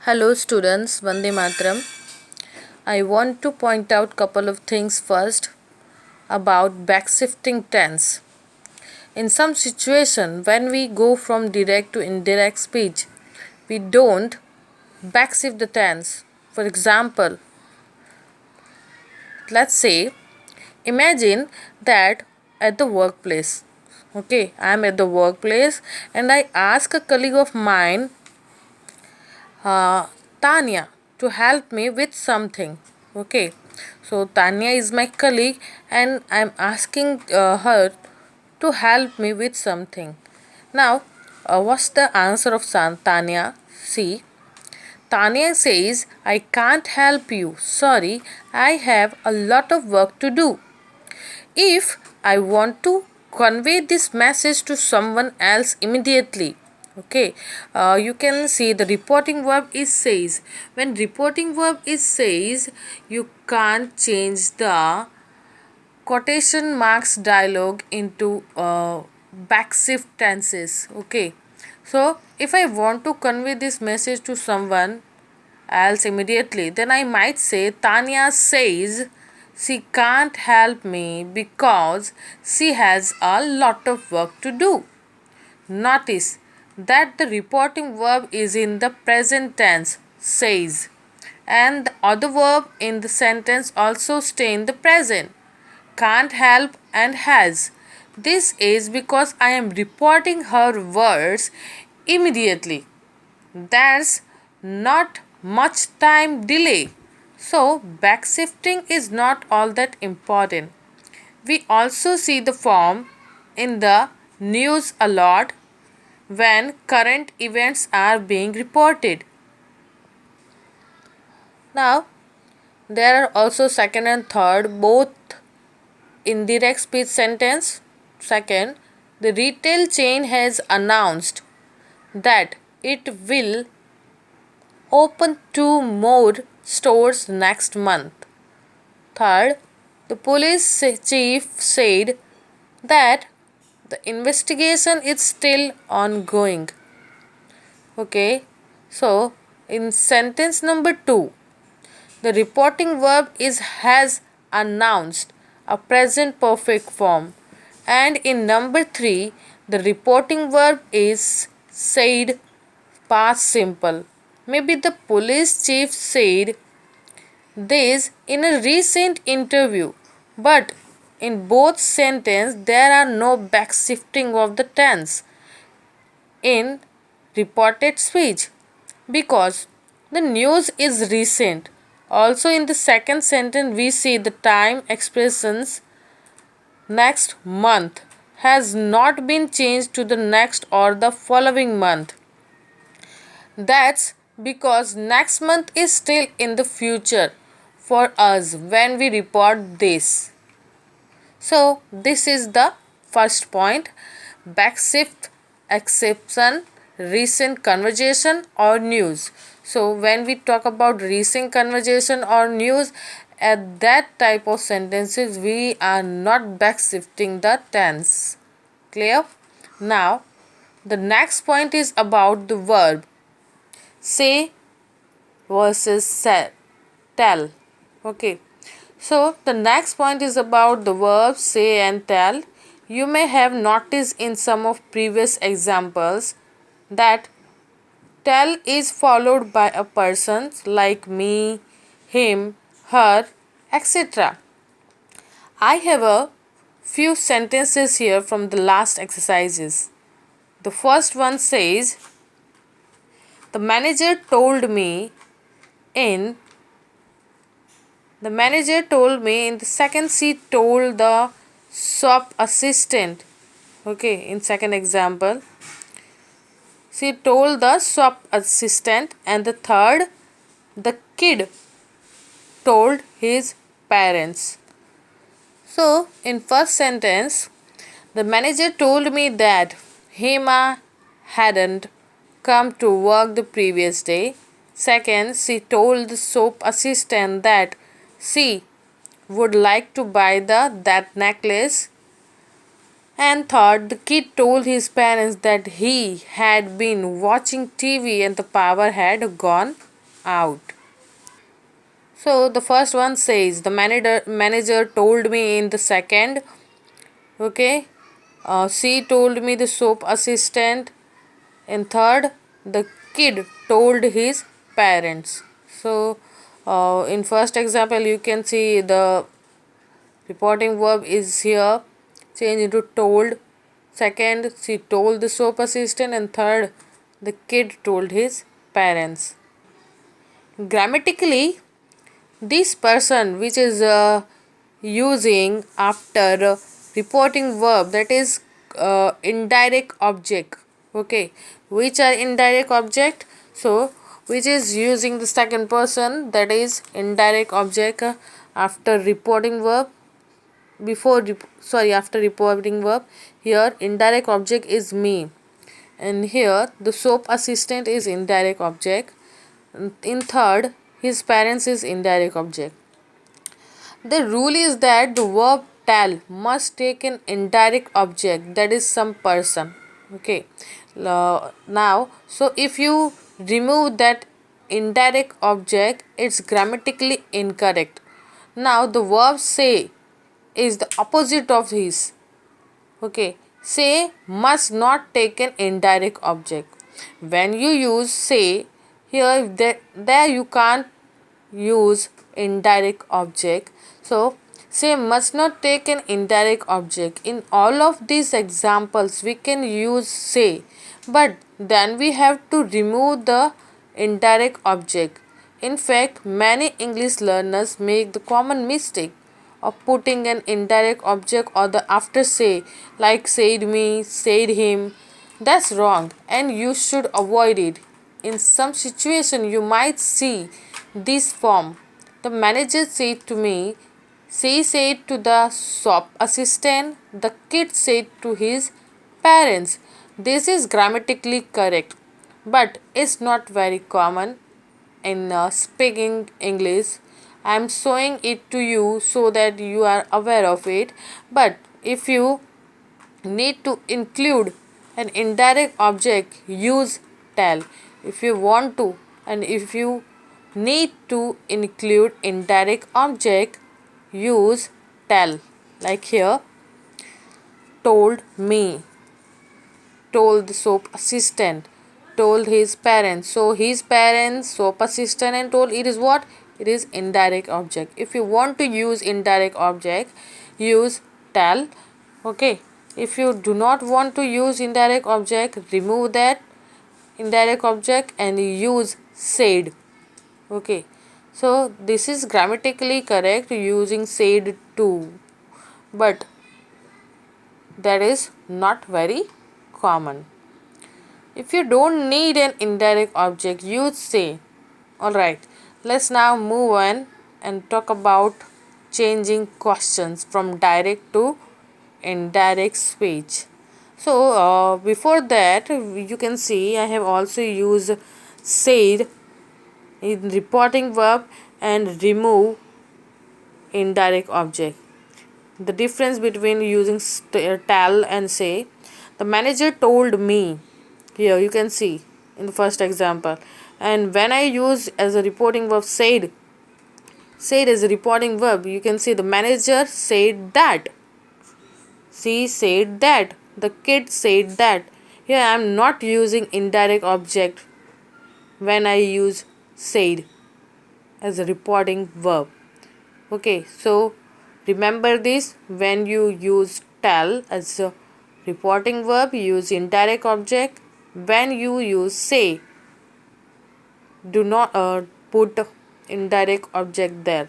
Hello students, Vande Matram. I want to point out couple of things first about backshifting tense. In some situation when we go from direct to indirect speech, we don't backshift the tense. For example, let's say imagine that at the workplace. Okay, I am at the workplace and I ask a colleague of mine, uh, Tanya, to help me with something. Okay, so Tanya is my colleague and I'm asking her to help me with something. Now, what's the answer of Tanya? See, Tanya says, I can't help you. Sorry, I have a lot of work to do. If I want to convey this message to someone else immediately, okay, you can see the reporting verb is says. When reporting verb is says, you can't change the quotation marks dialogue into backshift tenses. Okay, so if I want to convey this message to someone else immediately, then I might say Tanya says she can't help me because she has a lot of work to do. Notice that the reporting verb is in the present tense, says, and the other verb in the sentence also stay in the present, can't help and has. This is because I am reporting her words immediately. There's not much time delay. So, backshifting is not all that important. We also see the form in the news a lot when current events are being reported. Now, there are also second and third, both indirect speech sentence. Second, the retail chain has announced that it will open 2 more stores next month. Third, the police chief said that the investigation is still ongoing. Okay, so in sentence number 2, the reporting verb is has announced, a present perfect form, and in number 3, the reporting verb is said, past simple. Maybe the police chief said this in a recent interview, but in both sentences there are no backshifting of the tense in reported speech because the news is recent. Also, in the second sentence, we see the time expressions next month has not been changed to the next or the following month. That's because next month is still in the future for us when we report this. So, this is the first point, backshift, exception, recent conversation or news. So, when we talk about recent conversation or news, at that type of sentences, we are not backshifting the tense. Clear? Now, the next point is about the verb say versus tell. Okay, so the next point is about the verbs say and tell. You may have noticed in some of previous examples that tell is followed by a person like me, him, her, etc. I have a few sentences here from the last exercises. The first one says, the manager told me in the second she told the shop assistant. Okay, in second example, she told the shop assistant, and the third, the kid told his parents. So, in first sentence, the manager told me that Hema hadn't come to work the previous day. Second, she told the shop assistant that she would like to buy that necklace. And third, the kid told his parents that he had been watching TV and the power had gone out. So the first one says the manager told me in the second. Okay. She told me the soap assistant. In third, the kid told his parents. So in first example, you can see the reporting verb is here changed into told. Second, she told the soap assistant, and third, the kid told his parents. Grammatically, this person which is using after reporting verb, that is indirect object. Okay, which are indirect object? So which is using the second person, that is indirect object after reporting verb, after reporting verb. Here indirect object is me, and here the soap assistant is indirect object. In third, his parents is indirect object. The rule is that the verb tell must take an indirect object, that is some person. Okay. Now, so if you remove that indirect object, it's grammatically incorrect. Now the verb say is the opposite of his. Okay. Say must not take an indirect object. When you use say, here there you can't use indirect object. So say must not take an indirect object. In all of these examples we can use say, but then we have to remove the indirect object. In fact, many English learners make the common mistake of putting an indirect object or the after say, like said me, said him. That's wrong and you should avoid it. In some situation you might see this form. The manager said to me, she said to the shop assistant, the kid said to his parents. This is grammatically correct, but it's not very common in speaking English. I am showing it to you so that you are aware of it. But if you need to include an indirect object, use tell. If you want to, and if you need to include indirect object, use tell. Like here, told me, told the soap assistant, told his parents. So his parents, soap assistant, and told, it is what? It is indirect object. If you want to use indirect object, use tell. Okay. If you do not want to use indirect object, remove that indirect object and use said. Okay. So this is grammatically correct using said too, but that is not very common. If you don't need an indirect object, use say. Alright, let's now move on and talk about changing questions from direct to indirect speech. So, before that, you can see I have also used said in reporting verb and remove indirect object. The difference between using tell and say, the manager told me. Here you can see in the first example. And when I use as a reporting verb said as a reporting verb, you can see the manager said that, she said that, the kid said that. Here I am not using indirect object when I use said as a reporting verb. Okay, so remember this, when you use tell as a reporting verb, use indirect object. When you use say, do not put indirect object there.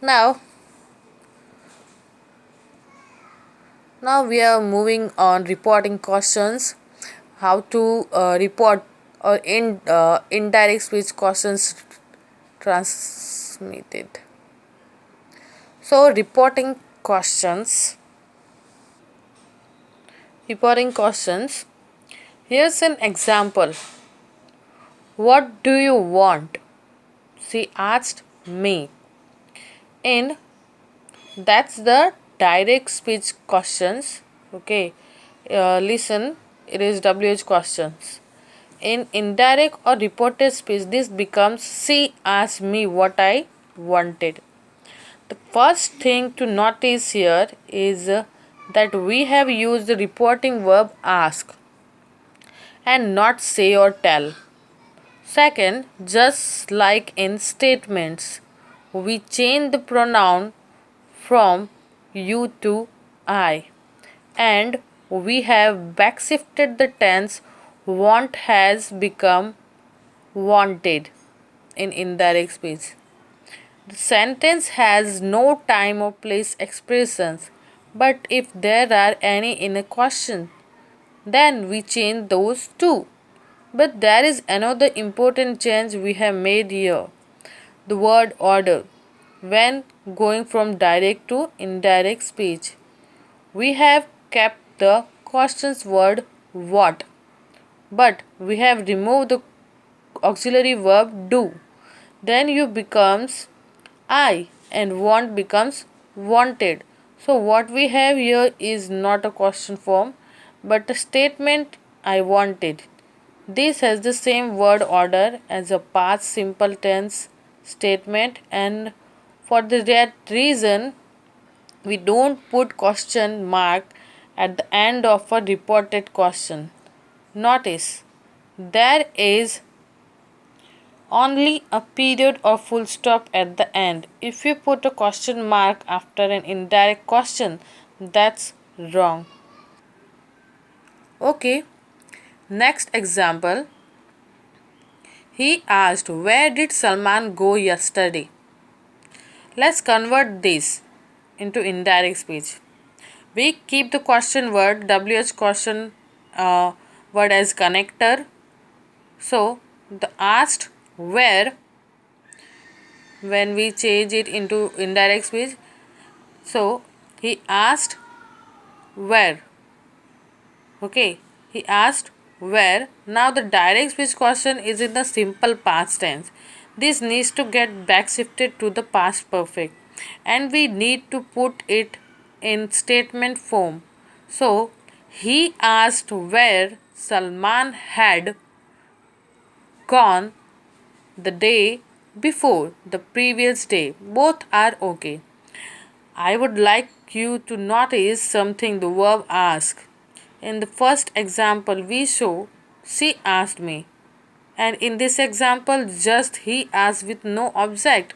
Now we are moving on reporting questions. How to report or indirect speech questions transmitted. So reporting questions. Here's an example. What do you want? She asked me. And that's the direct speech questions. Okay. Listen, it is WH questions. In indirect or reported speech, this becomes she asked me what I wanted. The first thing to notice here is that we have used the reporting verb ask and not say or tell. Second, just like in statements, we change the pronoun from you to I, and we have backshifted the tense. Want has become wanted in indirect speech. The sentence has no time or place expressions, but if there are any in a question, then we change those too. But there is another important change we have made here, the word order. When going from direct to indirect speech, we have kept the questions word what, but we have removed the auxiliary verb do. Then you becomes I and want becomes wanted. So what we have here is not a question form but a statement I wanted. This has the same word order as a past simple tense statement, and for that reason we don't put question mark at the end of a reported question. Notice there is only a period or full stop at the end. If you put a question mark after an indirect question, that's wrong. Okay, next example. He asked, where did Salman go yesterday? Let's convert this into indirect speech. We keep the question word, WH question word as connector. So, the asked where, when we change it into indirect speech, so he asked where. Okay, he asked where. Now the direct speech question is in the simple past tense. This needs to get back shifted to the past perfect, and we need to put it in statement form. So he asked where Salman had gone the day before, the previous day. Both are okay. I would like you to notice something, the verb ask. In the first example, we show she asked me, and in this example, just he asked with no object.